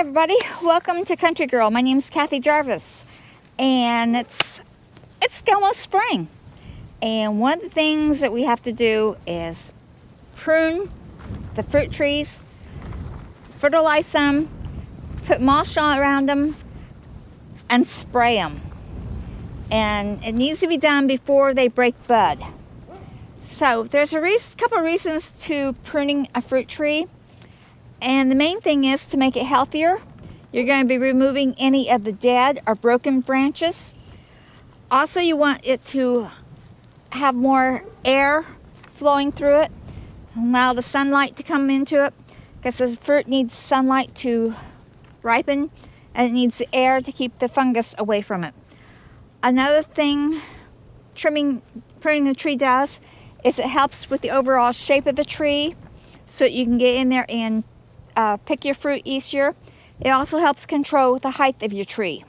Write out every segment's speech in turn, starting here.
everybody, welcome to Country Girl. My name is Kathy Jarvis, and it's almost spring. And one of the things that we have to do is prune the fruit trees, fertilize them, put mulch on around them, and spray them. And it needs to be done before they break bud. So there's a couple of reasons to pruning a fruit tree. And the main thing is to make it healthier. You're going to be removing any of the dead or broken branches. Also, you want it to have more air flowing through it, allow the sunlight to come into it, because the fruit needs sunlight to ripen, and it needs the air to keep the fungus away from it. Another thing pruning the tree does is it helps with the overall shape of the tree, so that you can get in there and pick your fruit easier. It also helps control the height of your tree.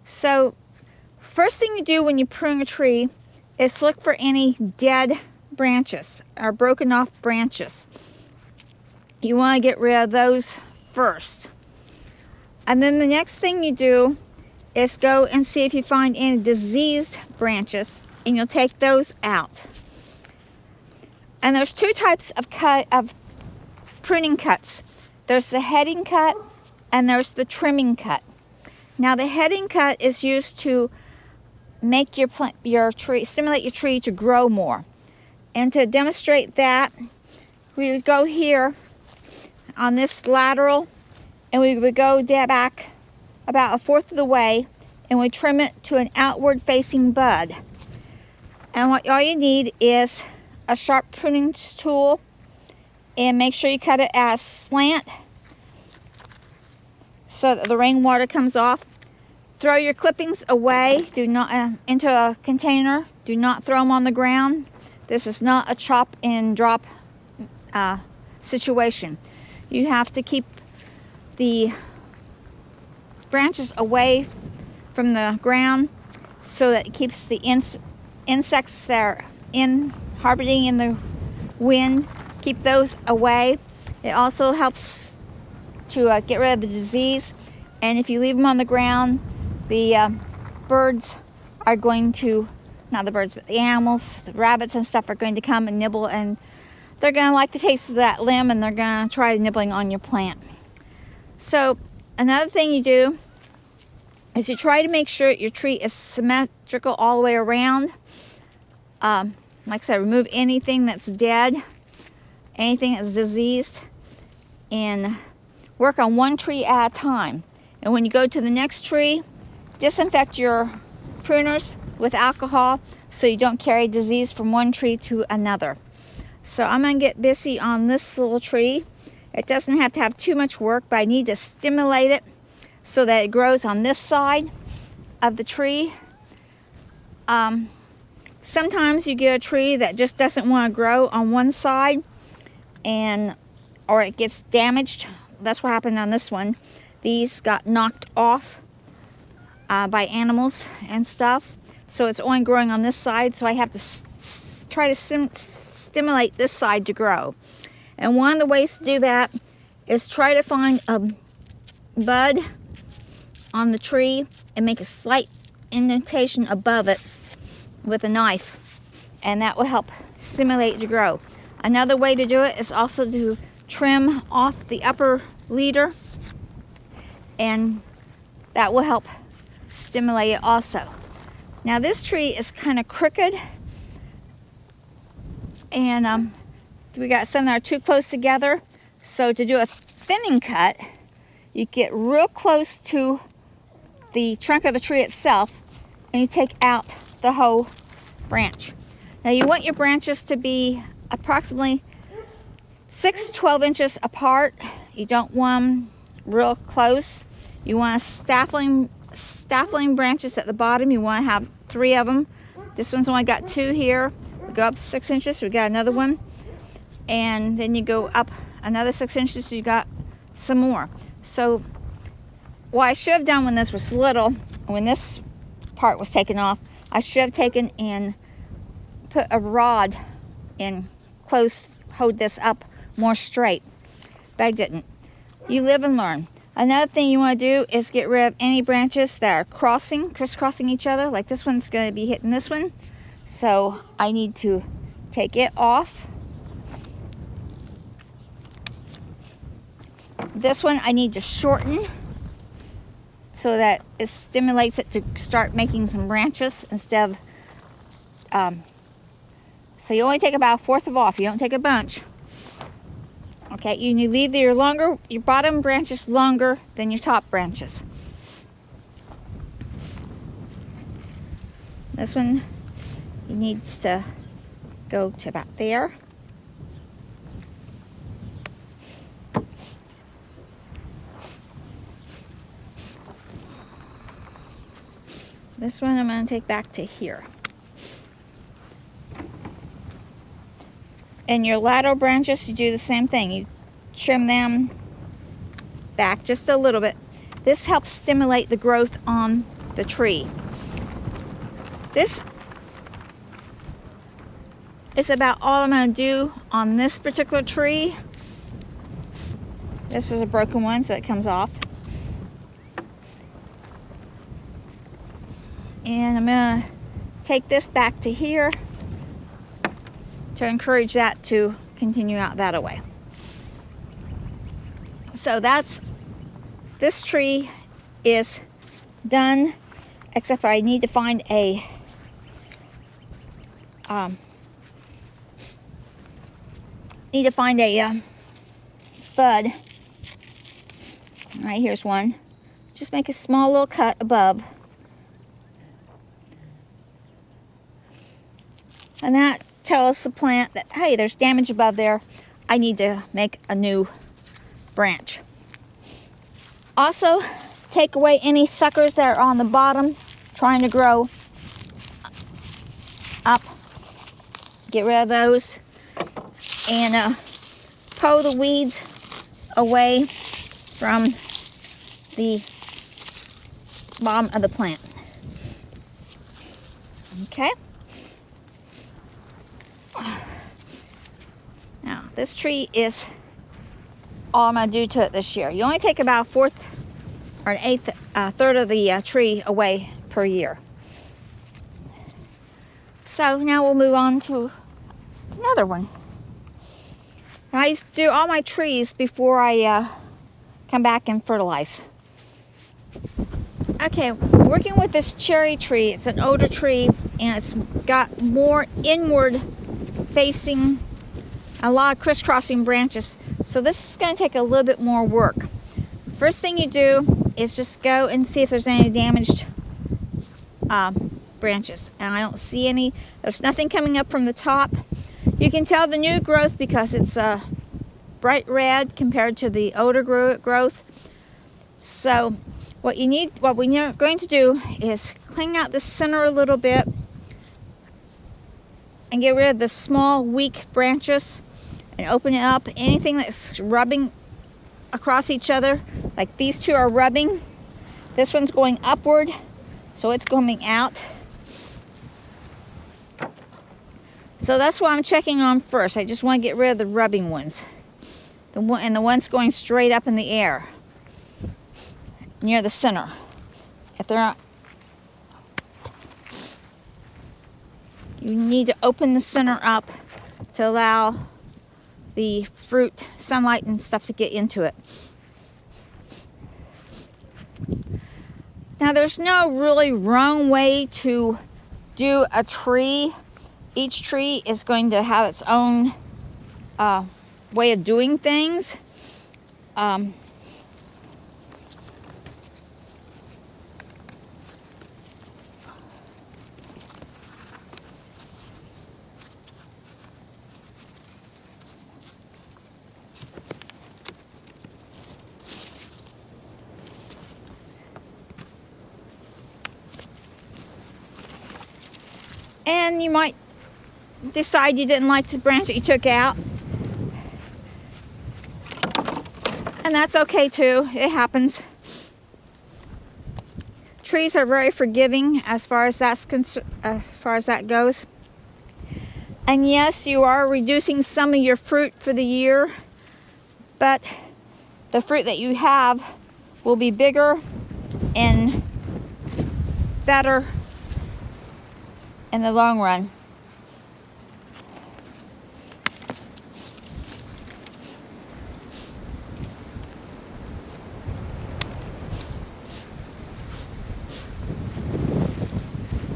So first thing you do when you prune a tree is look for any dead branches or broken off branches. You want to get rid of those first. And then the next thing you do is go and see if you find any diseased branches, and you'll take those out. And there's two types of pruning cuts. There's the heading cut and there's the trimming cut. Now the heading cut is used to make your tree, stimulate your tree to grow more. And to demonstrate that, we would go here on this lateral, and we would go back about 1/4 of the way, and we trim it to an outward facing bud. And all you need is a sharp pruning tool, and make sure you cut it as slant so that the rainwater comes off. Throw your clippings away. Do not into a container. Do not throw them on the ground. This is not a chop and drop situation. You have to keep the branches away from the ground so that it keeps the insects that are harboring in the wind. Keep those away. It also helps to get rid of the disease. And if you leave them on the ground, the birds are going to, not the birds, but the animals, the rabbits and stuff are going to come and nibble, and they're going to like the taste of that limb, and they're going to try nibbling on your plant. So another thing you do is you try to make sure your tree is symmetrical all the way around. Like I said, remove anything that's dead, anything that's diseased, and work on one tree at a time. And when you go to the next tree, disinfect your pruners with alcohol so you don't carry disease from one tree to another. So I'm going to get busy on this little tree. It doesn't have to have too much work, but I need to stimulate it so that it grows on this side of the tree. Sometimes you get a tree that just doesn't want to grow on one side, or it gets damaged. That's what happened on this one. These got knocked off by animals and stuff, so it's only growing on this side. So I have to try to stimulate this side to grow. And one of the ways to do that is try to find a bud on the tree and make a slight indentation above it with a knife, and that will help stimulate it to grow. Another way to do it is also to trim off the upper leader, and that will help stimulate it also. Now this tree is kind of crooked, and we got some that are too close together. So to do a thinning cut, you get real close to the trunk of the tree itself, and you take out the whole branch. Now you want your branches to be approximately 6 to 12 inches apart. You don't want them real close. You want staffling branches at the bottom. You want to have 3 of them. This one's only got 2 here. We go up 6 inches, so we got another one. And then you go up another 6 inches, so you got some more. So what I should have done when this was little, when this part was taken off, I should have taken and put a rod and hold this up more straight, but I didn't. You live and learn. Another thing you want to do is get rid of any branches that are crisscrossing each other. Like this one's going to be hitting this one. So I need to take it off. This one I need to shorten so that it stimulates it to start making some branches instead of, so you only take about 1/4 off. You don't take a bunch. Okay, you leave your bottom branches longer than your top branches. This one needs to go to about there. This one I'm going to take back to here. And your lateral branches, you do the same thing. You trim them back just a little bit. This helps stimulate the growth on the tree. This is about all I'm going to do on this particular tree. This is a broken one, so it comes off. And I'm going to take this back to here to encourage that to continue out that way. So this tree is done, except for I need to find a bud. All right, here's one. Just make a small little cut above. And that tells the plant that, hey, there's damage above there. I need to make a new branch. Also, take away any suckers that are on the bottom trying to grow up. Get rid of those. And pull the weeds away from the bottom of the plant. Okay. Now, this tree is all I'm going to do to it this year. You only take about 1/4 or 1/8, third of the tree away per year. So now we'll move on to another one. I do all my trees before I come back and fertilize. Okay, working with this cherry tree. It's an older tree and it's got more inward facing, a lot of crisscrossing branches. So this is going to take a little bit more work. First thing you do is just go and see if there's any damaged branches. And I don't see any. There's nothing coming up from the top. You can tell the new growth because it's bright red compared to the older growth. So what we're going to do is clean out the center a little bit and get rid of the small weak branches and open it up. Anything that's rubbing across each other, like these two are rubbing. This one's going upward, so it's coming out. So that's what I'm checking on first. I just want to get rid of the rubbing ones. The ones going straight up in the air near the center. If they're not, you need to open the center up to allow the fruit, sunlight and stuff to get into it. Now there's no really wrong way to do a tree. Each tree is going to have its own way of doing things. And you might decide you didn't like the branch that you took out. And that's okay too. It happens. Trees are very forgiving as far as that goes. And yes, you are reducing some of your fruit for the year, but the fruit that you have will be bigger and better in the long run.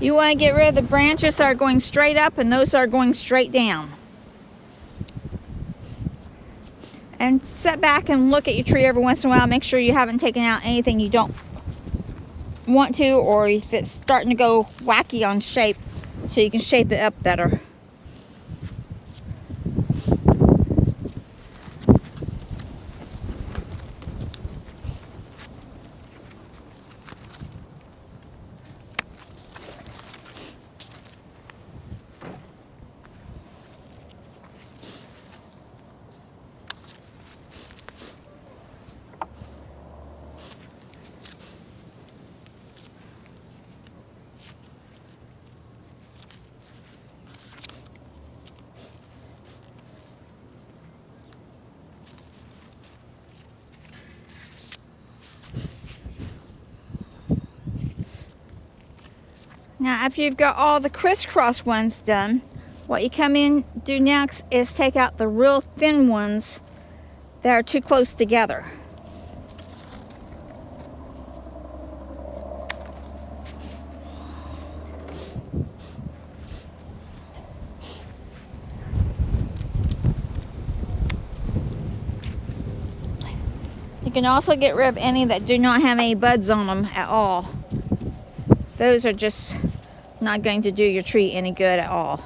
You want to get rid of the branches that are going straight up and those that are going straight down. And sit back and look at your tree every once in a while. Make sure you haven't taken out anything you don't want to, or if it's starting to go wacky on shape, so you can shape it up better. Now, after you've got all the crisscross ones done, what you come in do next is take out the real thin ones that are too close together. You can also get rid of any that do not have any buds on them at all. Those are just not going to do your tree any good at all.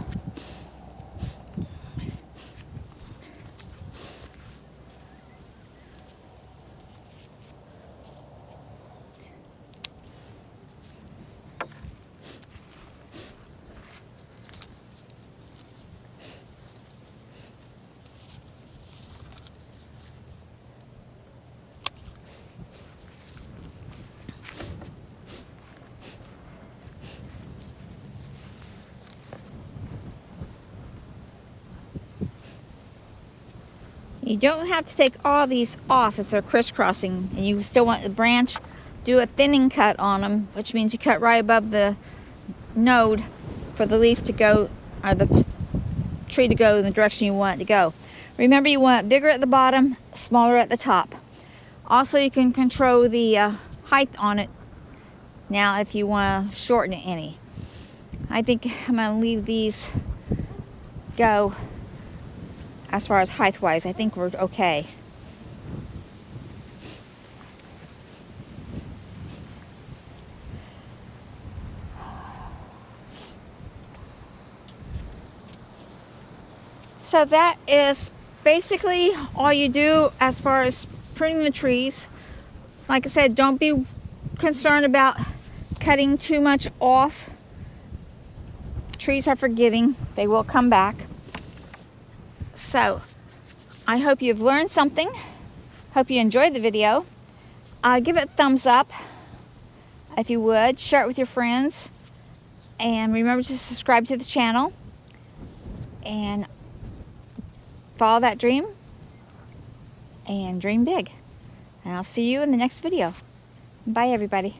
You don't have to take all these off if they're crisscrossing and you still want the branch. Do a thinning cut on them, which means you cut right above the node for the leaf to go, or the tree to go in the direction you want it to go. Remember, you want it bigger at the bottom, smaller at the top. Also, you can control the height on it now if you want to shorten it any. I think I'm going to leave these go. As far as height wise, I think we're okay. So that is basically all you do as far as pruning the trees. Like I said, don't be concerned about cutting too much off. Trees are forgiving, they will come back. So, I hope you've learned something. Hope you enjoyed the video. Give it a thumbs up if you would. Share it with your friends. And remember to subscribe to the channel. And follow that dream. And dream big. And I'll see you in the next video. Bye, everybody.